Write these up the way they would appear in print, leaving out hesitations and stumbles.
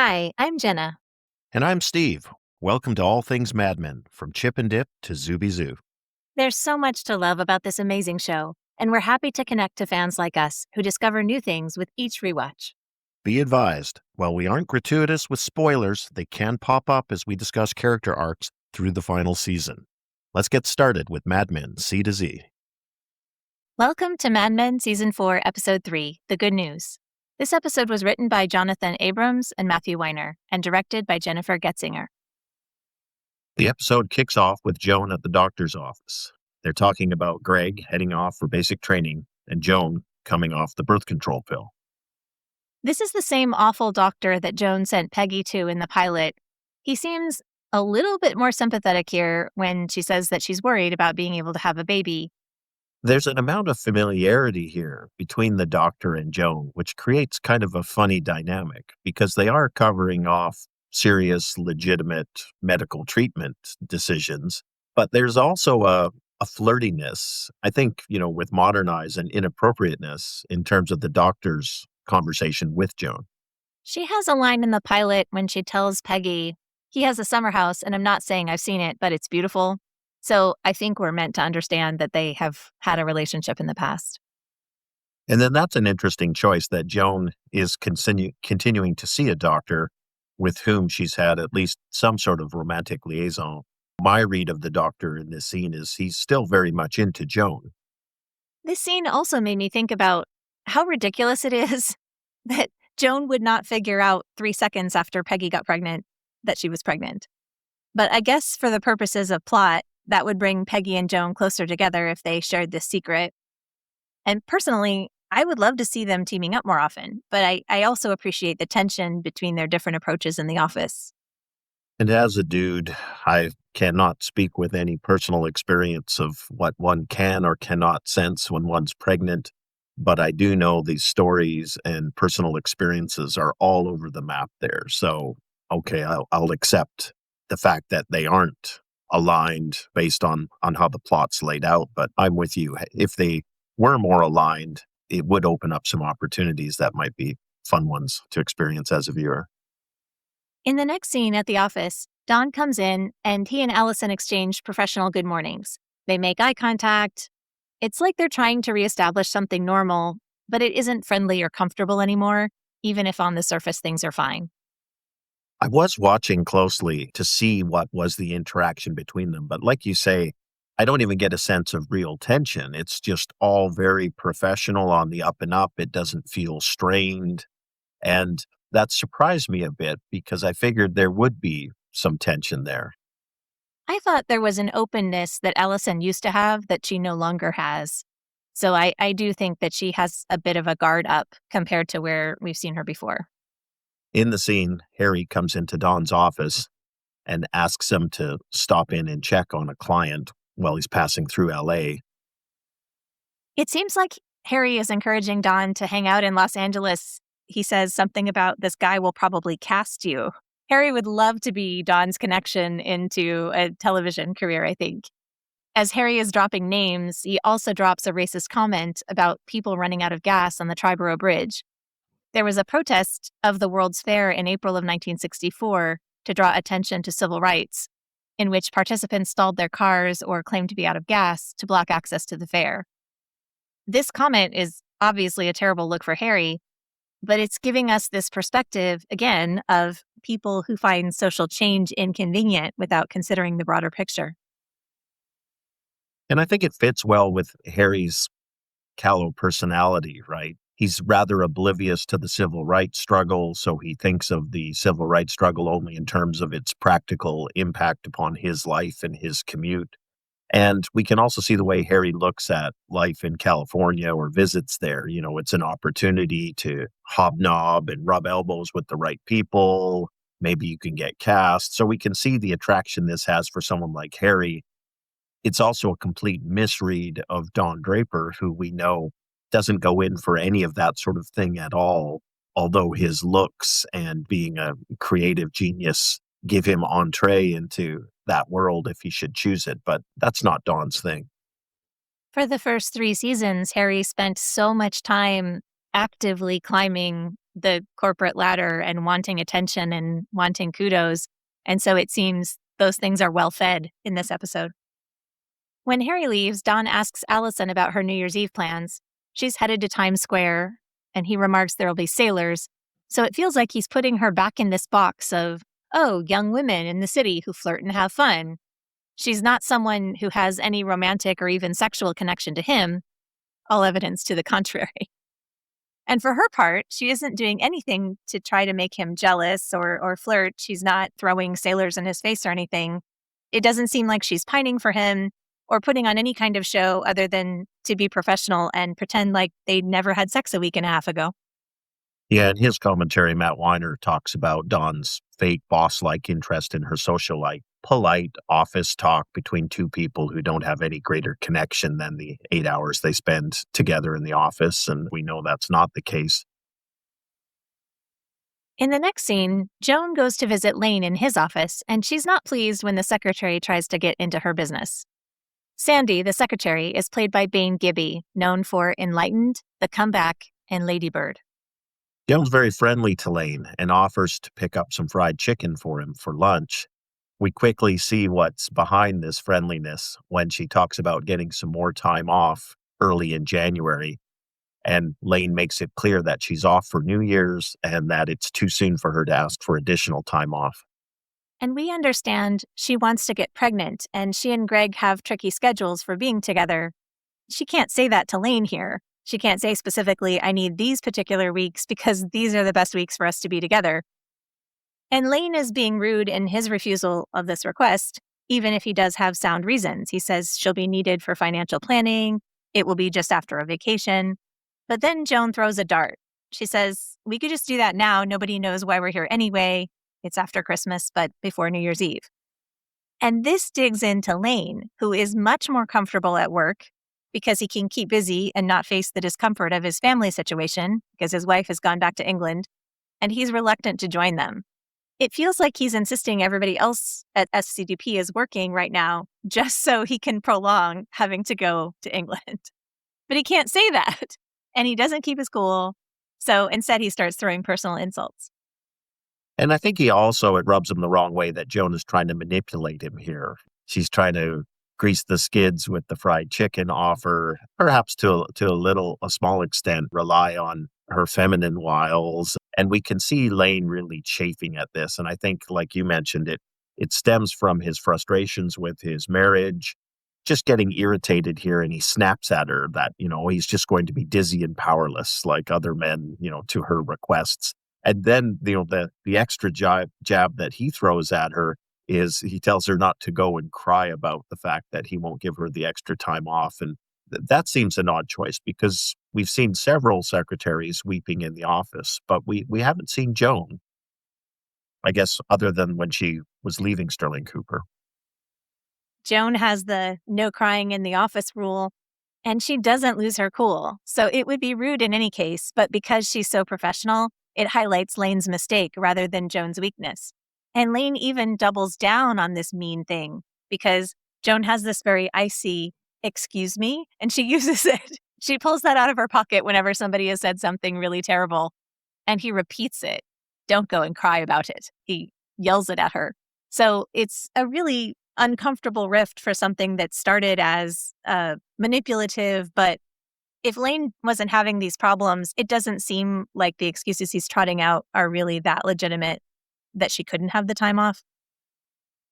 Hi, I'm Jenna. And I'm Steve. Welcome to All Things Mad Men, from Chip and Dip to Zooby Zoo. There's so much to love about this amazing show, and we're happy to connect to fans like us who discover new things with each rewatch. Be advised, while we aren't gratuitous with spoilers, they can pop up as we discuss character arcs through the final season. Let's get started with Mad Men C to Z. Welcome to Mad Men Season 4, Episode 3, The Good News. This episode was written by Jonathan Abrams and Matthew Weiner and directed by Jennifer Getzinger. The episode kicks off with Joan at the doctor's office. They're talking about Greg heading off for basic training and Joan coming off the birth control pill. This is the same awful doctor that Joan sent Peggy to in the pilot. He seems a little bit more sympathetic here when she says that she's worried about being able to have a baby. There's an amount of familiarity here between the doctor and Joan, which creates kind of a funny dynamic because they are covering off serious, legitimate medical treatment decisions. But there's also a flirtiness, I think, with modernize and inappropriateness in terms of the doctor's conversation with Joan. She has a line in the pilot when she tells Peggy, he has a summer house, and I'm not saying I've seen it, but it's beautiful. So I think we're meant to understand that they have had a relationship in the past. And then that's an interesting choice that Joan is continuing to see a doctor with whom she's had at least some sort of romantic liaison. My read of the doctor in this scene is he's still very much into Joan. This scene also made me think about how ridiculous it is that Joan would not figure out 3 seconds after Peggy got pregnant that she was pregnant. But I guess for the purposes of plot, that would bring Peggy and Joan closer together if they shared this secret. And personally, I would love to see them teaming up more often, but I also appreciate the tension between their different approaches in the office. And as a dude, I cannot speak with any personal experience of what one can or cannot sense when one's pregnant. But I do know these stories and personal experiences are all over the map there. So, okay, I'll accept the fact that they aren't aligned based on how the plot's laid out. But I'm with you. If they were more aligned, it would open up some opportunities that might be fun ones to experience as a viewer. In the next scene at the office, Don comes in and he and Allison exchange professional good mornings. They make eye contact. It's like they're trying to reestablish something normal, but it isn't friendly or comfortable anymore, even if on the surface things are fine. I was watching closely to see what was the interaction between them. But like you say, I don't even get a sense of real tension. It's just all very professional on the up and up. It doesn't feel strained. And that surprised me a bit because I figured there would be some tension there. I thought there was an openness that Allison used to have that she no longer has. So I do think that she has a bit of a guard up compared to where we've seen her before. In the scene, Harry comes into Don's office and asks him to stop in and check on a client while he's passing through LA. It seems like Harry is encouraging Don to hang out in Los Angeles. He says something about this guy will probably cast you. Harry would love to be Don's connection into a television career, I think. As Harry is dropping names, he also drops a racist comment about people running out of gas on the Triborough Bridge. There was a protest of the World's Fair in April of 1964 to draw attention to civil rights, in which participants stalled their cars or claimed to be out of gas to block access to the fair. This comment is obviously a terrible look for Harry, but it's giving us this perspective, again, of people who find social change inconvenient without considering the broader picture. And I think it fits well with Harry's callow personality, right? He's rather oblivious to the civil rights struggle, so he thinks of the civil rights struggle only in terms of its practical impact upon his life and his commute. And we can also see the way Harry looks at life in California or visits there. It's an opportunity to hobnob and rub elbows with the right people. Maybe you can get cast. So we can see the attraction this has for someone like Harry. It's also a complete misread of Don Draper, who we know doesn't go in for any of that sort of thing at all, although his looks and being a creative genius give him entree into that world if he should choose it. But that's not Don's thing. For the first 3 seasons, Harry spent so much time actively climbing the corporate ladder and wanting attention and wanting kudos. And so it seems those things are well fed in this episode. When Harry leaves, Dawn asks Allison about her New Year's Eve plans. She's headed to Times Square, and he remarks there'll be sailors. So it feels like he's putting her back in this box of, oh, young women in the city who flirt and have fun. She's not someone who has any romantic or even sexual connection to him, all evidence to the contrary. And for her part, she isn't doing anything to try to make him jealous or flirt. She's not throwing sailors in his face or anything. It doesn't seem like she's pining for him or putting on any kind of show other than to be professional and pretend like they never had sex a week and a half ago. Yeah, in his commentary, Matt Weiner talks about Dawn's fake boss-like interest in her social life, polite office talk between two people who don't have any greater connection than the 8 hours they spend together in the office, and we know that's not the case. In the next scene, Joan goes to visit Lane in his office, and she's not pleased when the secretary tries to get into her business. Sandy, the secretary, is played by Bane Gibby, known for Enlightened, The Comeback, and Ladybird. Joan's very friendly to Lane and offers to pick up some fried chicken for him for lunch. We quickly see what's behind this friendliness when she talks about getting some more time off early in January. And Lane makes it clear that she's off for New Year's and that it's too soon for her to ask for additional time off. And we understand she wants to get pregnant, and she and Greg have tricky schedules for being together. She can't say that to Lane here. She can't say specifically, I need these particular weeks because these are the best weeks for us to be together. And Lane is being rude in his refusal of this request, even if he does have sound reasons. He says she'll be needed for financial planning. It will be just after a vacation. But then Joan throws a dart. She says, we could just do that now. Nobody knows why we're here anyway. It's after Christmas, but before New Year's Eve. And this digs into Lane, who is much more comfortable at work because he can keep busy and not face the discomfort of his family situation because his wife has gone back to England, and he's reluctant to join them. It feels like he's insisting everybody else at SCDP is working right now just so he can prolong having to go to England. But he can't say that, and he doesn't keep his cool, so instead he starts throwing personal insults. And I think it rubs him the wrong way that Joan is trying to manipulate him here. She's trying to grease the skids with the fried chicken offer, perhaps to a small extent, rely on her feminine wiles. And we can see Lane really chafing at this. And I think, like you mentioned, it stems from his frustrations with his marriage, just getting irritated here. And he snaps at her that, he's just going to be dizzy and powerless like other men, to her requests. And then, the extra jab that he throws at her is he tells her not to go and cry about the fact that he won't give her the extra time off. And that seems an odd choice because we've seen several secretaries weeping in the office, but we haven't seen Joan, I guess, other than when she was leaving Sterling Cooper. Joan has the no crying in the office rule, and she doesn't lose her cool. So it would be rude in any case, but because she's so professional, it highlights Lane's mistake rather than Joan's weakness. And Lane even doubles down on this mean thing because Joan has this very icy, excuse me, and she uses it. She pulls that out of her pocket whenever somebody has said something really terrible, and he repeats it. Don't go and cry about it. He yells it at her. So it's a really uncomfortable rift for something that started as manipulative, but if Lane wasn't having these problems, it doesn't seem like the excuses he's trotting out are really that legitimate that she couldn't have the time off.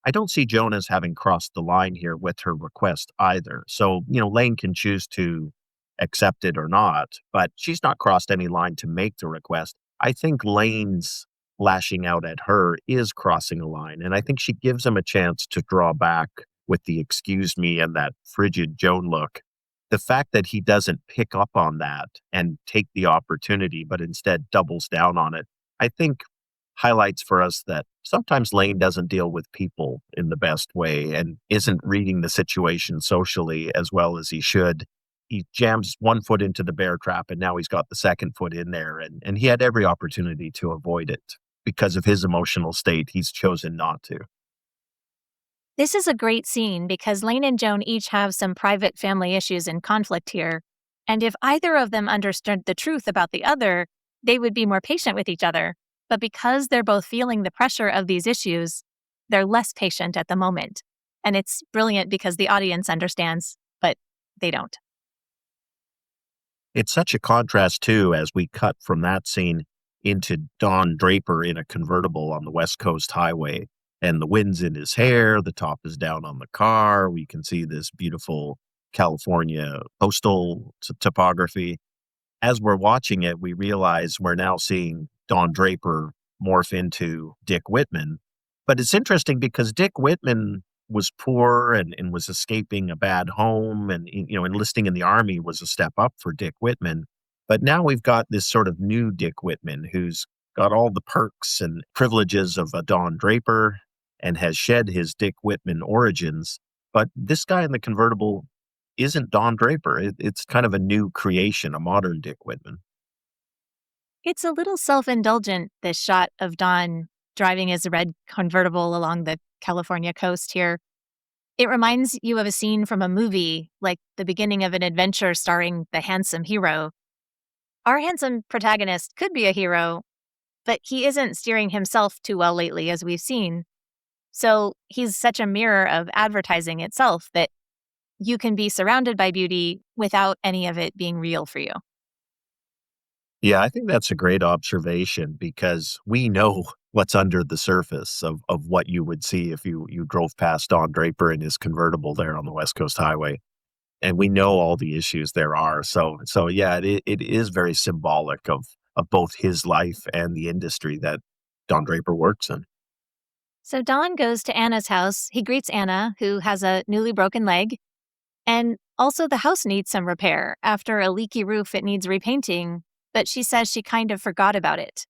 I don't see Joan as having crossed the line here with her request either. So, Lane can choose to accept it or not, but she's not crossed any line to make the request. I think Lane's lashing out at her is crossing a line, and I think she gives him a chance to draw back with the excuse me and that frigid Joan look. The fact that he doesn't pick up on that and take the opportunity, but instead doubles down on it, I think highlights for us that sometimes Lane doesn't deal with people in the best way and isn't reading the situation socially as well as he should. He jams one foot into the bear trap, and now he's got the second foot in there, and he had every opportunity to avoid it. Because of his emotional state, he's chosen not to. This is a great scene because Lane and Joan each have some private family issues and conflict here. And if either of them understood the truth about the other, they would be more patient with each other. But because they're both feeling the pressure of these issues, they're less patient at the moment. And it's brilliant because the audience understands, but they don't. It's such a contrast, too, as we cut from that scene into Don Draper in a convertible on the West Coast highway. And the wind's in his hair, the top is down on the car. We can see this beautiful California coastal topography. As we're watching it, we realize we're now seeing Don Draper morph into Dick Whitman. But it's interesting because Dick Whitman was poor and was escaping a bad home, and enlisting in the army was a step up for Dick Whitman. But now we've got this sort of new Dick Whitman who's got all the perks and privileges of a Don Draper and has shed his Dick Whitman origins. But this guy in the convertible isn't Don Draper. It's kind of a new creation, a modern Dick Whitman. It's a little self-indulgent, this shot of Don driving his red convertible along the California coast here. It reminds you of a scene from a movie, like the beginning of an adventure starring the handsome hero. Our handsome protagonist could be a hero, but he isn't steering himself too well lately, as we've seen. So he's such a mirror of advertising itself that you can be surrounded by beauty without any of it being real for you. Yeah, I think that's a great observation because we know what's under the surface of what you would see if you drove past Don Draper in his convertible there on the West Coast Highway. And we know all the issues there are. So yeah, it is very symbolic of both his life and the industry that Don Draper works in. So Don goes to Anna's house. He greets Anna, who has a newly broken leg. And also the house needs some repair. After a leaky roof, it needs repainting, but she says she kind of forgot about it.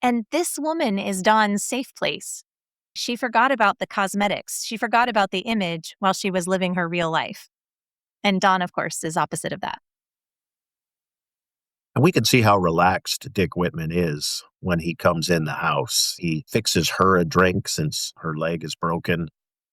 And this woman is Don's safe place. She forgot about the cosmetics. She forgot about the image while she was living her real life. And Don, of course, is opposite of that. And we can see how relaxed Dick Whitman is when he comes in the house. He fixes her a drink since her leg is broken.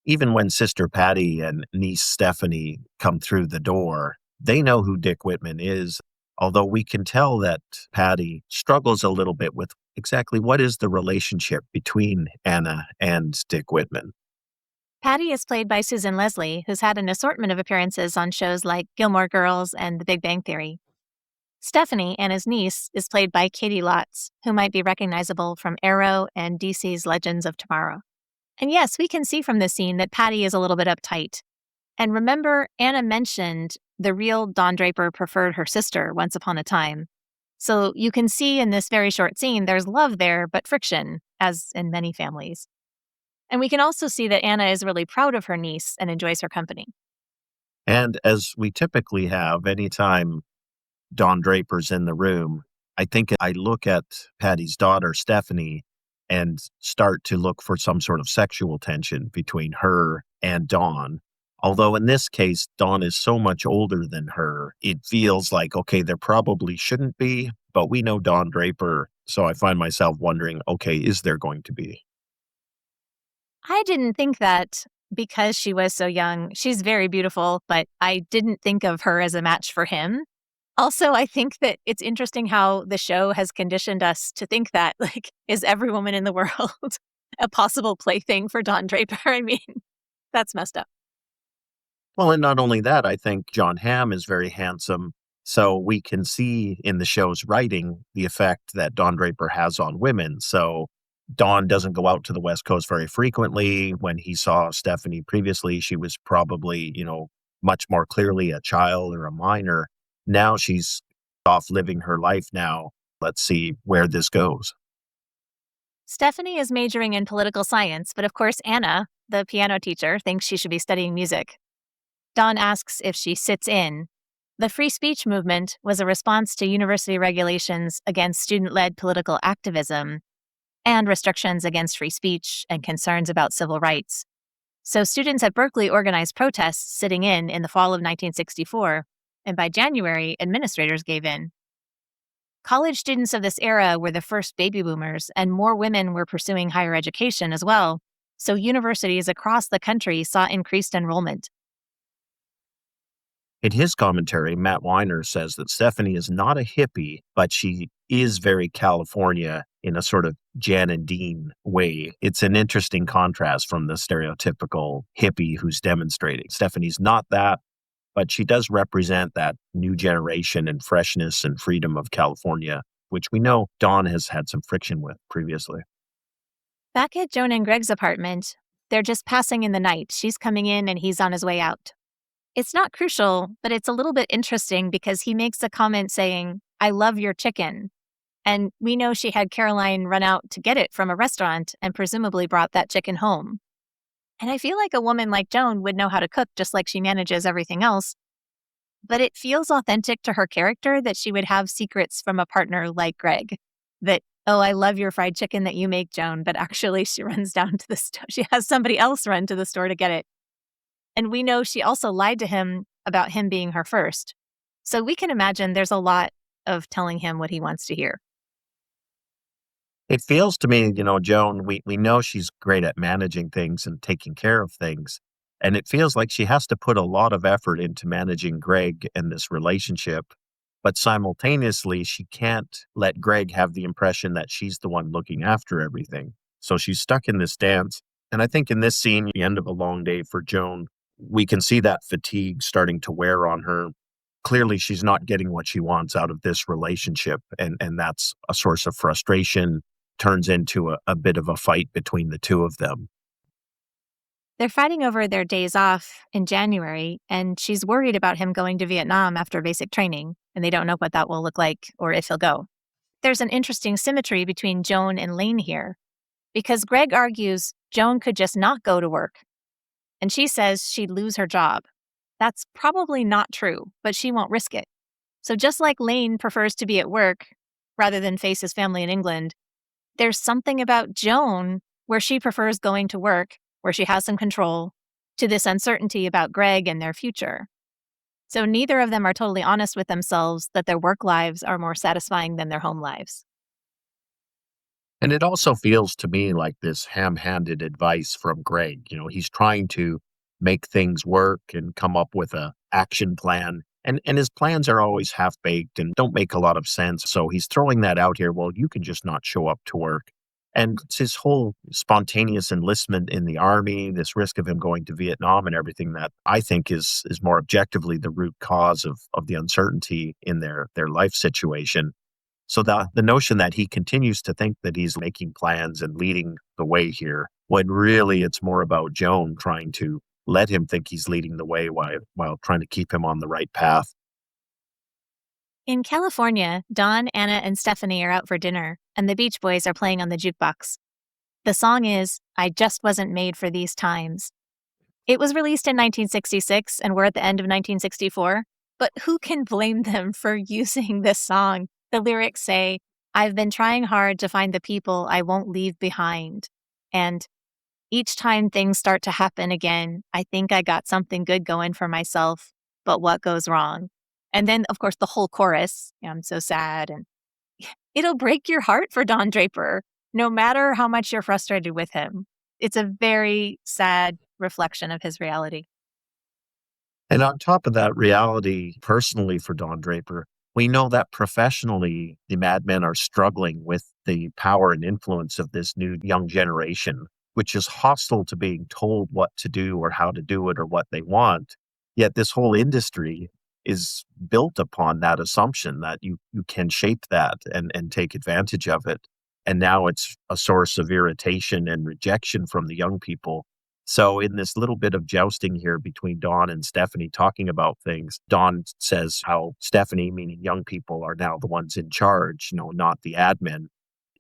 Even when Sister Patty and niece Stephanie come through the door, they know who Dick Whitman is, although we can tell that Patty struggles a little bit with exactly what is the relationship between Anna and Dick Whitman. Patty is played by Susan Leslie, who's had an assortment of appearances on shows like Gilmore Girls and The Big Bang Theory. Stephanie, Anna's niece, is played by Katie Lotz, who might be recognizable from Arrow and DC's Legends of Tomorrow. And yes, we can see from this scene that Patty is a little bit uptight. And remember, Anna mentioned the real Don Draper preferred her sister once upon a time. So you can see in this very short scene, there's love there, but friction, as in many families. And we can also see that Anna is really proud of her niece and enjoys her company. And as we typically have, anytime Don Draper's in the room, I think I look at Patty's daughter, Stephanie, and start to look for some sort of sexual tension between her and Don. Although in this case, Dawn is so much older than her, it feels like, okay, there probably shouldn't be, but we know Don Draper. So I find myself wondering, okay, is there going to be? I didn't think that because she was so young. She's very beautiful, but I didn't think of her as a match for him. Also, I think that it's interesting how the show has conditioned us to think that, like, is every woman in the world a possible plaything for Don Draper? I mean, that's messed up. Well, and not only that, I think John Hamm is very handsome. So we can see in the show's writing the effect that Don Draper has on women. So Don doesn't go out to the West Coast very frequently. When he saw Stephanie previously, she was probably, much more clearly a child or a minor. Now she's off living her life now. Let's see where this goes. Stephanie is majoring in political science, but of course, Anna, the piano teacher, thinks she should be studying music. Don asks if she sits in. The free speech movement was a response to university regulations against student-led political activism and restrictions against free speech and concerns about civil rights. So students at Berkeley organized protests sitting in the fall of 1964, and by January, administrators gave in. College students of this era were the first baby boomers, and more women were pursuing higher education as well, so universities across the country saw increased enrollment. In his commentary, Matt Weiner says that Stephanie is not a hippie, but she is very California in a sort of Jan and Dean way. It's an interesting contrast from the stereotypical hippie who's demonstrating. Stephanie's not that, but she does represent that new generation and freshness and freedom of California, which we know Dawn has had some friction with previously. Back at Joan and Greg's apartment, they're just passing in the night. She's coming in and he's on his way out. It's not crucial, but it's a little bit interesting because he makes a comment saying, "I love your chicken." And we know she had Caroline run out to get it from a restaurant and presumably brought that chicken home. And I feel like a woman like Joan would know how to cook just like she manages everything else. But it feels authentic to her character that she would have secrets from a partner like Greg. That, "Oh, I love your fried chicken that you make, Joan," but actually she runs down to the store. She has somebody else run to the store to get it. And we know she also lied to him about him being her first. So we can imagine there's a lot of telling him what he wants to hear. It feels to me, Joan, we know she's great at managing things and taking care of things. And it feels like she has to put a lot of effort into managing Greg and this relationship. But simultaneously, she can't let Greg have the impression that she's the one looking after everything. So she's stuck in this dance. And I think in this scene, the end of a long day for Joan, we can see that fatigue starting to wear on her. Clearly, she's not getting what she wants out of this relationship. And that's a source of frustration, turns into a bit of a fight between the two of them. They're fighting over their days off in January, and she's worried about him going to Vietnam after basic training, and they don't know what that will look like or if he'll go. There's an interesting symmetry between Joan and Lane here, because Greg argues Joan could just not go to work, and she says she'd lose her job. That's probably not true, but she won't risk it. So just like Lane prefers to be at work rather than face his family in England, there's something about Joan where she prefers going to work, where she has some control, to this uncertainty about Greg and their future. So neither of them are totally honest with themselves that their work lives are more satisfying than their home lives. And it also feels to me like this ham-handed advice from Greg. He's trying to make things work and come up with a action plan. And his plans are always half-baked and don't make a lot of sense. So he's throwing that out here. Well, you can just not show up to work. And it's his whole spontaneous enlistment in the army, this risk of him going to Vietnam and everything that I think is more objectively the root cause of the uncertainty in their life situation. So the notion that he continues to think that he's making plans and leading the way here, when really it's more about Joan trying to let him think he's leading the way while trying to keep him on the right path. In California, Dawn, Anna, and Stephanie are out for dinner, and the Beach Boys are playing on the jukebox. The song is "I Just Wasn't Made for These Times." It was released in 1966, and we're at the end of 1964, but who can blame them for using this song? The lyrics say, "I've been trying hard to find the people I won't leave behind." And each time things start to happen again, I think I got something good going for myself, but what goes wrong? And then, of course, the whole chorus, "I'm so sad." And it'll break your heart for Don Draper, no matter how much you're frustrated with him. It's a very sad reflection of his reality. And on top of that reality, personally for Don Draper, we know that professionally, the Mad Men are struggling with the power and influence of this new young generation, which is hostile to being told what to do or how to do it or what they want. Yet this whole industry is built upon that assumption that you can shape that and take advantage of it. And now it's a source of irritation and rejection from the young people. So in this little bit of jousting here between Dawn and Stephanie talking about things, Dawn says how Stephanie, meaning young people, are now the ones in charge, not the admin.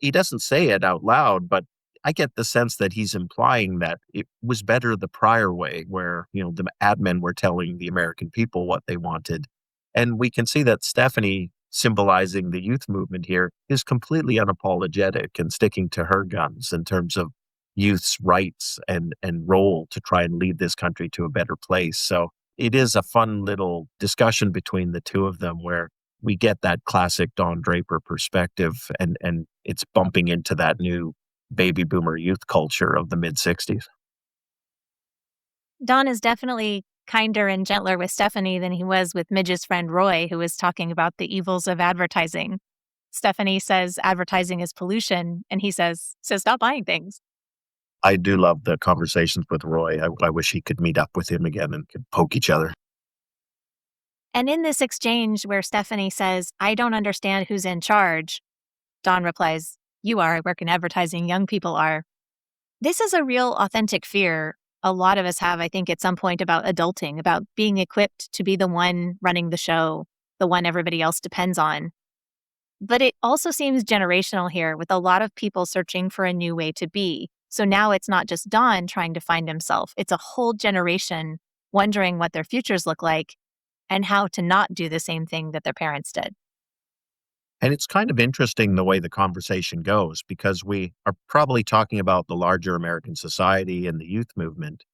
He doesn't say it out loud, but I get the sense that he's implying that it was better the prior way where, the admin were telling the American people what they wanted. And we can see that Stephanie, symbolizing the youth movement here, is completely unapologetic and sticking to her guns in terms of youth's rights and role to try and lead this country to a better place. So it is a fun little discussion between the two of them where we get that classic Don Draper perspective and it's bumping into that new baby boomer youth culture of the mid-60s. Don is definitely kinder and gentler with Stephanie than he was with Midge's friend Roy, who was talking about the evils of advertising. Stephanie says advertising is pollution, and he says, so stop buying things. I do love the conversations with Roy. I wish he could meet up with him again and could poke each other. And in this exchange where Stephanie says, I don't understand who's in charge, Don replies, you are, I work in advertising, young people are. This is a real authentic fear a lot of us have, I think, at some point about adulting, about being equipped to be the one running the show, the one everybody else depends on. But it also seems generational here, with a lot of people searching for a new way to be. So now it's not just Don trying to find himself, it's a whole generation wondering what their futures look like and how to not do the same thing that their parents did. And it's kind of interesting the way the conversation goes because we are probably talking about the larger American society and the youth movement.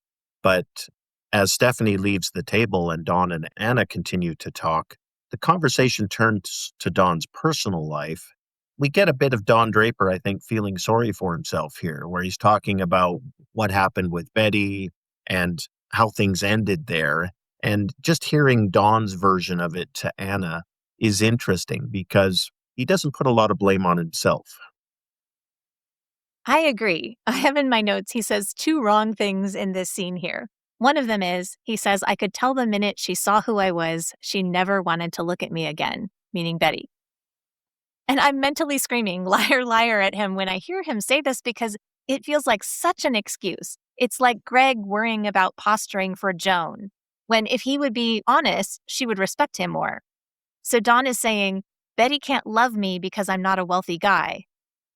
But as Stephanie leaves the table and Dawn and Anna continue to talk, the conversation turns to Don's personal life. We get a bit of Don Draper, I think, feeling sorry for himself here, where he's talking about what happened with Betty and how things ended there. And just hearing Don's version of it to Anna is interesting because he doesn't put a lot of blame on himself. I agree. I have in my notes, he says two wrong things in this scene here. One of them is, he says, I could tell the minute she saw who I was, she never wanted to look at me again, meaning Betty. And I'm mentally screaming, liar, liar at him when I hear him say this because it feels like such an excuse. It's like Greg worrying about posturing for Joan, when if he would be honest, she would respect him more. So Don is saying, Betty can't love me because I'm not a wealthy guy.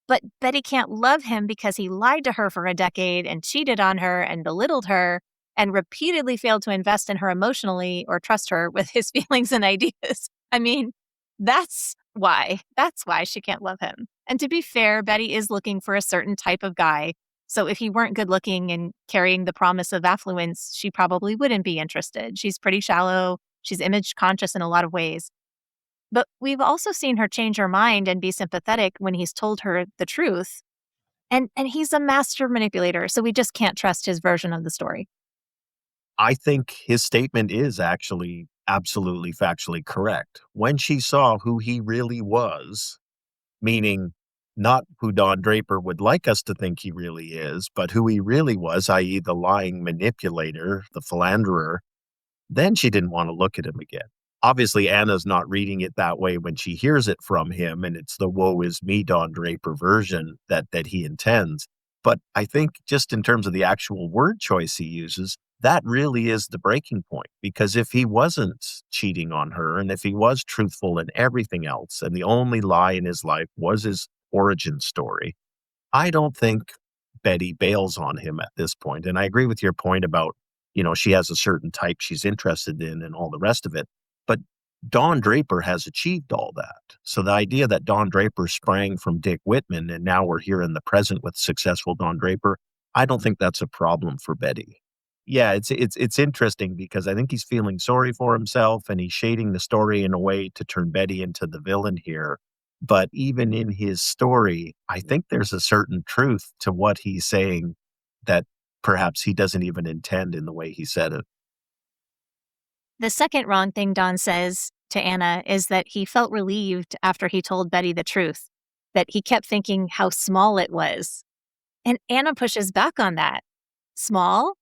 But Betty can't love him because he lied to her for a decade and cheated on her and belittled her and repeatedly failed to invest in her emotionally or trust her with his feelings and ideas. I mean, that's why. That's why she can't love him. And to be fair, Betty is looking for a certain type of guy. So if he weren't good looking and carrying the promise of affluence, she probably wouldn't be interested. She's pretty shallow. She's image conscious in a lot of ways. But we've also seen her change her mind and be sympathetic when he's told her the truth. And he's a master manipulator, so we just can't trust his version of the story. I think his statement is actually absolutely factually correct. When she saw who he really was, meaning not who Don Draper would like us to think he really is, but who he really was, i.e., the lying manipulator, the philanderer, then she didn't want to look at him again. Obviously, Anna's not reading it that way when she hears it from him, and it's the woe is me Don Draper version that he intends. But I think just in terms of the actual word choice he uses, that really is the breaking point. Because if he wasn't cheating on her, and if he was truthful in everything else, and the only lie in his life was his origin story, I don't think Betty bails on him at this point. And I agree with your point about, she has a certain type she's interested in and all the rest of it. But Don Draper has achieved all that. So the idea that Don Draper sprang from Dick Whitman and now we're here in the present with successful Don Draper, I don't think that's a problem for Betty. Yeah, it's interesting because I think he's feeling sorry for himself and he's shading the story in a way to turn Betty into the villain here. But even in his story, I think there's a certain truth to what he's saying that perhaps he doesn't even intend in the way he said it. The second wrong thing Don says to Anna is that he felt relieved after he told Betty the truth, that he kept thinking how small it was. And Anna pushes back on that. Small?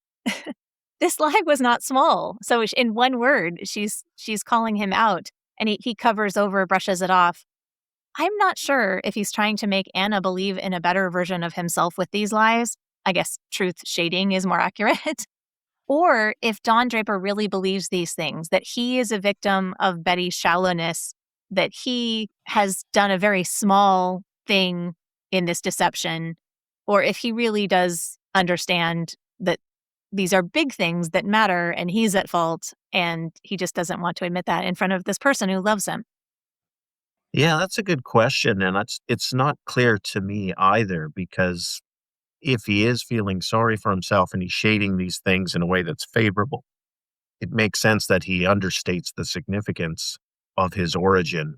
This lie was not small. So in one word, she's calling him out, and he covers over, brushes it off. I'm not sure if he's trying to make Anna believe in a better version of himself with these lies. I guess truth shading is more accurate. Or if Don Draper really believes these things, that he is a victim of Betty's shallowness, that he has done a very small thing in this deception, or if he really does understand that these are big things that matter and he's at fault and he just doesn't want to admit that in front of this person who loves him. Yeah, that's a good question. And it's not clear to me either, because if he is feeling sorry for himself and he's shading these things in a way that's favorable, it makes sense that he understates the significance of his origin.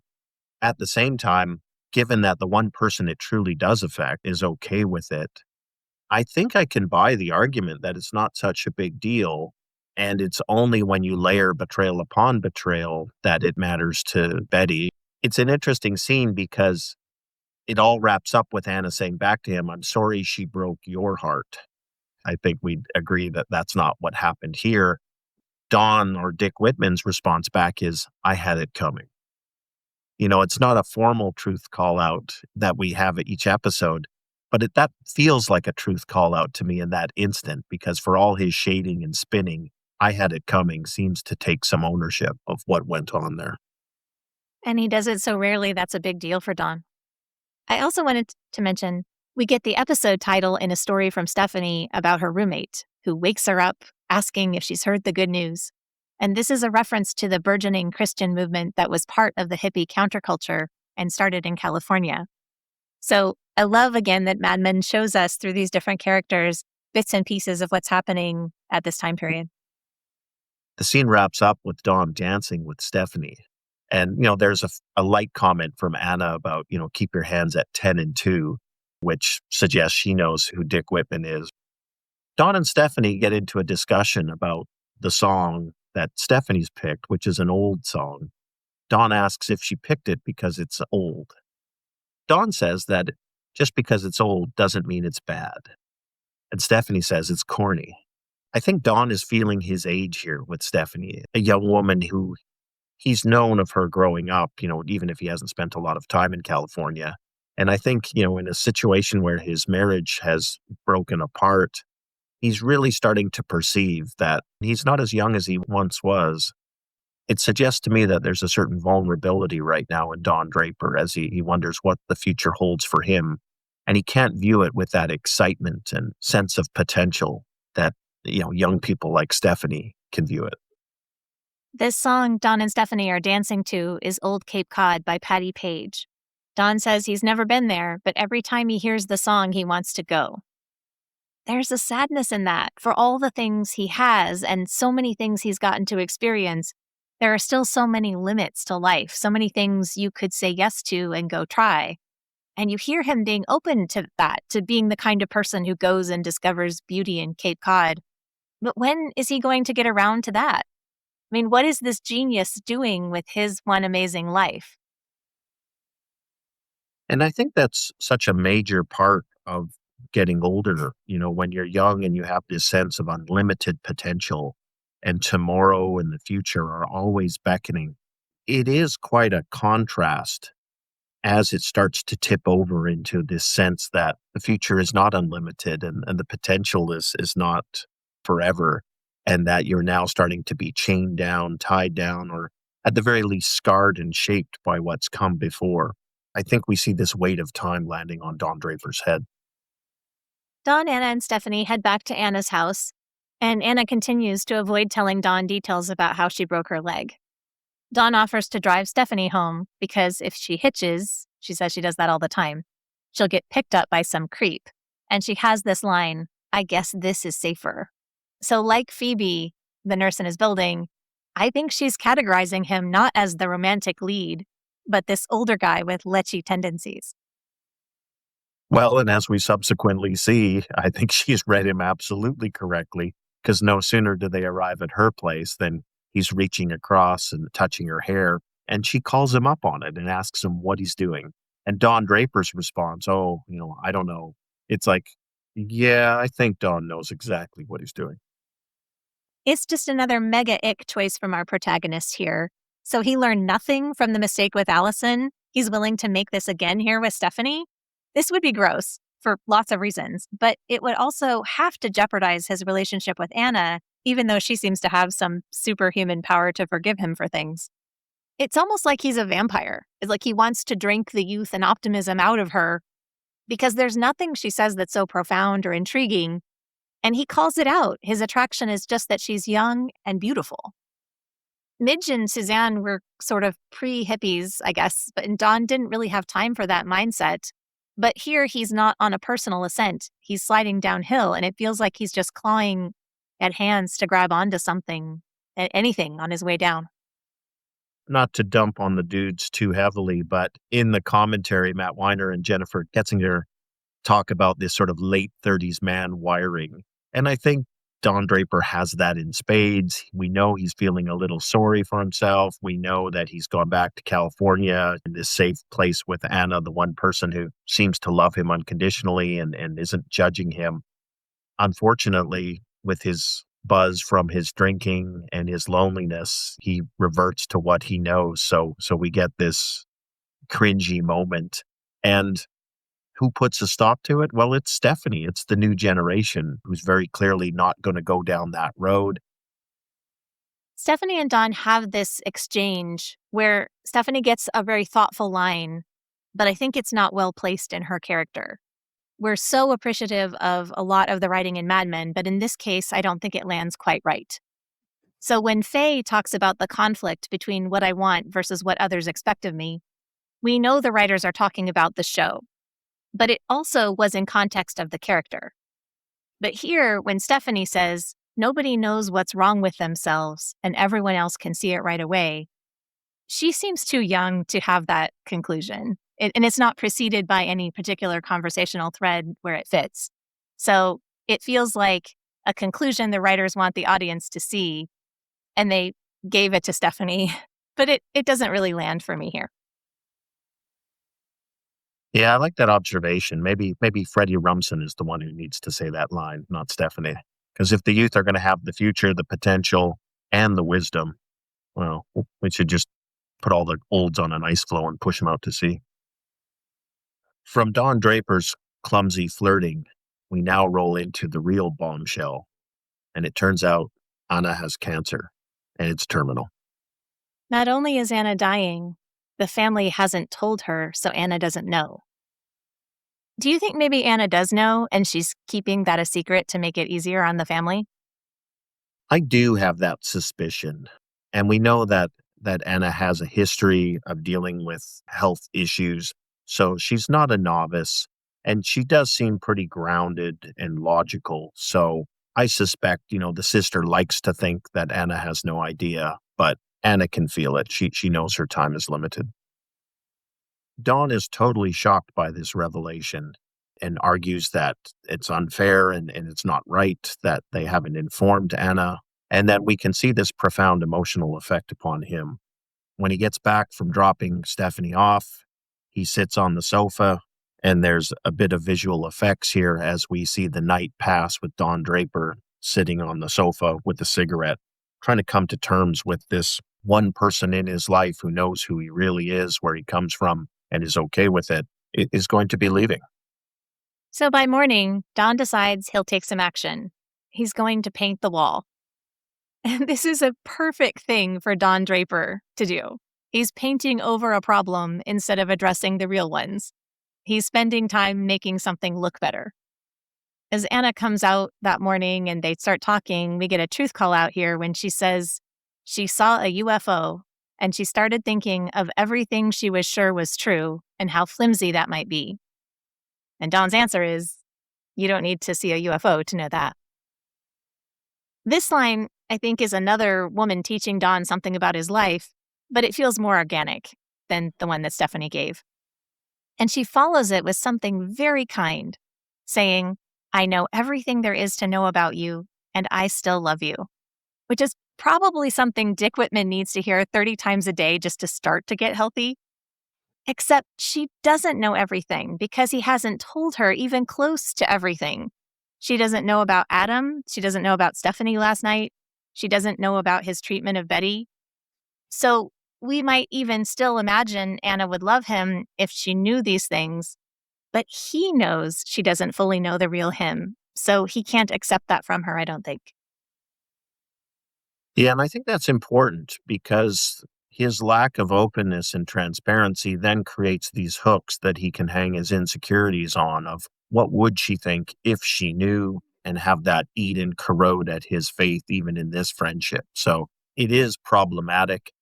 At the same time, given that the one person it truly does affect is okay with it, I think I can buy the argument that it's not such a big deal And it's only when you layer betrayal upon betrayal that it matters to Betty. It's an interesting scene because it all wraps up with Anna saying back to him, "I'm sorry she broke your heart." I think we'd agree that that's not what happened here. Don or Dick Whitman's response back is, "I had it coming." It's not a formal truth call out that we have at each episode, but that feels like a truth call out to me in that instant, because for all his shading and spinning, "I had it coming" seems to take some ownership of what went on there. And he does it so rarely, that's a big deal for Don. I also wanted to mention we get the episode title in a story from Stephanie about her roommate, who wakes her up asking if she's heard the good news. And this is a reference to the burgeoning Christian movement that was part of the hippie counterculture and started in California. So I love, again, that Mad Men shows us through these different characters bits and pieces of what's happening at this time period. The scene wraps up with Don dancing with Stephanie. And, there's a light comment from Anna about, keep your hands at 10 and 2, which suggests she knows who Dick Whitman is. Don and Stephanie get into a discussion about the song that Stephanie's picked, which is an old song. Don asks if she picked it because it's old. Don says that just because it's old doesn't mean it's bad. And Stephanie says it's corny. I think Don is feeling his age here with Stephanie, a young woman who he's known of her growing up, even if he hasn't spent a lot of time in California. And I think, in a situation where his marriage has broken apart, he's really starting to perceive that he's not as young as he once was. It suggests to me that there's a certain vulnerability right now in Don Draper as he wonders what the future holds for him. And he can't view it with that excitement and sense of potential that, young people like Stephanie can view it. This song Don and Stephanie are dancing to is Old Cape Cod by Patti Page. Don says he's never been there, but every time he hears the song, he wants to go. There's a sadness in that. For all the things he has and so many things he's gotten to experience, there are still so many limits to life, so many things you could say yes to and go try. And you hear him being open to that, to being the kind of person who goes and discovers beauty in Cape Cod. But when is he going to get around to that? I mean, what is this genius doing with his one amazing life? And I think that's such a major part of getting older. When you're young and you have this sense of unlimited potential and tomorrow and the future are always beckoning, it is quite a contrast as it starts to tip over into this sense that the future is not unlimited and the potential is not forever, and that you're now starting to be chained down, tied down, or at the very least scarred and shaped by what's come before. I think we see this weight of time landing on Don Draper's head. Don, Anna, and Stephanie head back to Anna's house, and Anna continues to avoid telling Don details about how she broke her leg. Don offers to drive Stephanie home because if she hitches, she says she does that all the time, she'll get picked up by some creep. And she has this line, "I guess this is safer." So like Phoebe, the nurse in his building, I think she's categorizing him not as the romantic lead, but this older guy with lechy tendencies. Well, and as we subsequently see, I think she's read him absolutely correctly, because no sooner do they arrive at her place than he's reaching across and touching her hair, and she calls him up on it and asks him what he's doing. And Don Draper's response, "Oh, I don't know." It's like, yeah, I think Don knows exactly what he's doing. It's just another mega ick choice from our protagonist here. So he learned nothing from the mistake with Allison. He's willing to make this again here with Stephanie. This would be gross for lots of reasons, but it would also have to jeopardize his relationship with Anna, even though she seems to have some superhuman power to forgive him for things. It's almost like he's a vampire. It's like he wants to drink the youth and optimism out of her because there's nothing she says that's so profound or intriguing. And he calls it out. His attraction is just that she's young and beautiful. Midge and Suzanne were sort of pre-hippies, I guess, but Don didn't really have time for that mindset. But here he's not on a personal ascent. He's sliding downhill, and it feels like he's just clawing at hands to grab onto something, anything on his way down. Not to dump on the dudes too heavily, but in the commentary, Matt Weiner and Jennifer Getzinger talk about this sort of late 30s man wiring. And I think Don Draper has that in spades. We know he's feeling a little sorry for himself. We know that he's gone back to California in this safe place with Anna, the one person who seems to love him unconditionally and isn't judging him. Unfortunately, with his buzz from his drinking and his loneliness, he reverts to what he knows. So we get this cringy moment. And who puts a stop to it? Well, it's Stephanie. It's the new generation who's very clearly not going to go down that road. Stephanie and Don have this exchange where Stephanie gets a very thoughtful line, but I think it's not well placed in her character. We're so appreciative of a lot of the writing in Mad Men, but in this case, I don't think it lands quite right. So when Faye talks about the conflict between what I want versus what others expect of me, we know the writers are talking about the show, but it also was in context of the character. But here, when Stephanie says, nobody knows what's wrong with themselves and everyone else can see it right away, she seems too young to have that conclusion. And it's not preceded by any particular conversational thread where it fits. So it feels like a conclusion the writers want the audience to see, and they gave it to Stephanie, but it doesn't really land for me here. Yeah, I like that observation. Maybe Freddie Rumsen is the one who needs to say that line, not Stephanie. Because if the youth are going to have the future, the potential, and the wisdom, well, we should just put all the olds on an ice floe and push them out to sea. From Don Draper's clumsy flirting, we now roll into the real bombshell. And it turns out Anna has cancer, and it's terminal. Not only is Anna dying, the family hasn't told her, so Anna doesn't know. Do you think maybe Anna does know and she's keeping that a secret to make it easier on the family? I do have that suspicion. And we know that Anna has a history of dealing with health issues. So she's not a novice, and she does seem pretty grounded and logical. So I suspect, the sister likes to think that Anna has no idea, but Anna can feel it. She knows her time is limited. Dawn is totally shocked by this revelation and argues that it's unfair and it's not right that they haven't informed Anna. And then we can see this profound emotional effect upon him. When he gets back from dropping Stephanie off, he sits on the sofa, and there's a bit of visual effects here as we see the night pass with Don Draper sitting on the sofa with a cigarette, trying to come to terms with this one person in his life who knows who he really is, where he comes from, and is okay with it, is going to be leaving. So by morning, Don decides he'll take some action. He's going to paint the wall. And this is a perfect thing for Don Draper to do. He's painting over a problem instead of addressing the real ones. He's spending time making something look better. As Anna comes out that morning and they start talking, we get a truth call out here when she says she saw a UFO and she started thinking of everything she was sure was true and how flimsy that might be. And Don's answer is, you don't need to see a UFO to know that. This line, I think, is another woman teaching Don something about his life, but it feels more organic than the one that Stephanie gave. And she follows it with something very kind, saying, I know everything there is to know about you, and I still love you, which is probably something Dick Whitman needs to hear 30 times a day just to start to get healthy. Except she doesn't know everything because he hasn't told her even close to everything. She doesn't know about Adam. She doesn't know about Stephanie last night. She doesn't know about his treatment of Betty. So we might even still imagine Anna would love him if she knew these things, but he knows she doesn't fully know the real him. So he can't accept that from her, I don't think. Yeah, and I think that's important because his lack of openness and transparency then creates these hooks that he can hang his insecurities on of what would she think if she knew, and have that eat and corrode at his faith even in this friendship. So it is problematic.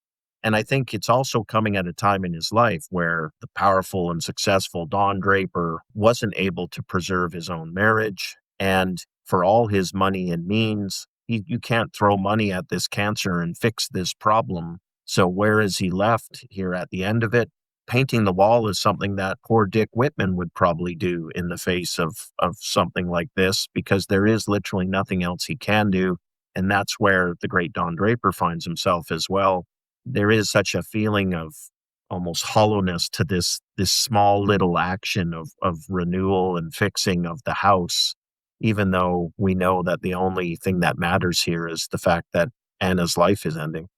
And I think it's also coming at a time in his life where the powerful and successful Don Draper wasn't able to preserve his own marriage. And for all his money and means, you can't throw money at this cancer and fix this problem. So where is he left here at the end of it? painting the wall is something that poor Dick Whitman would probably do in the face of something like this, because there is literally nothing else he can do. And that's where the great Don Draper finds himself as well. There is such a feeling of almost hollowness to this small little action of renewal and fixing of the house, even though we know that the only thing that matters here is the fact that Anna's life is ending.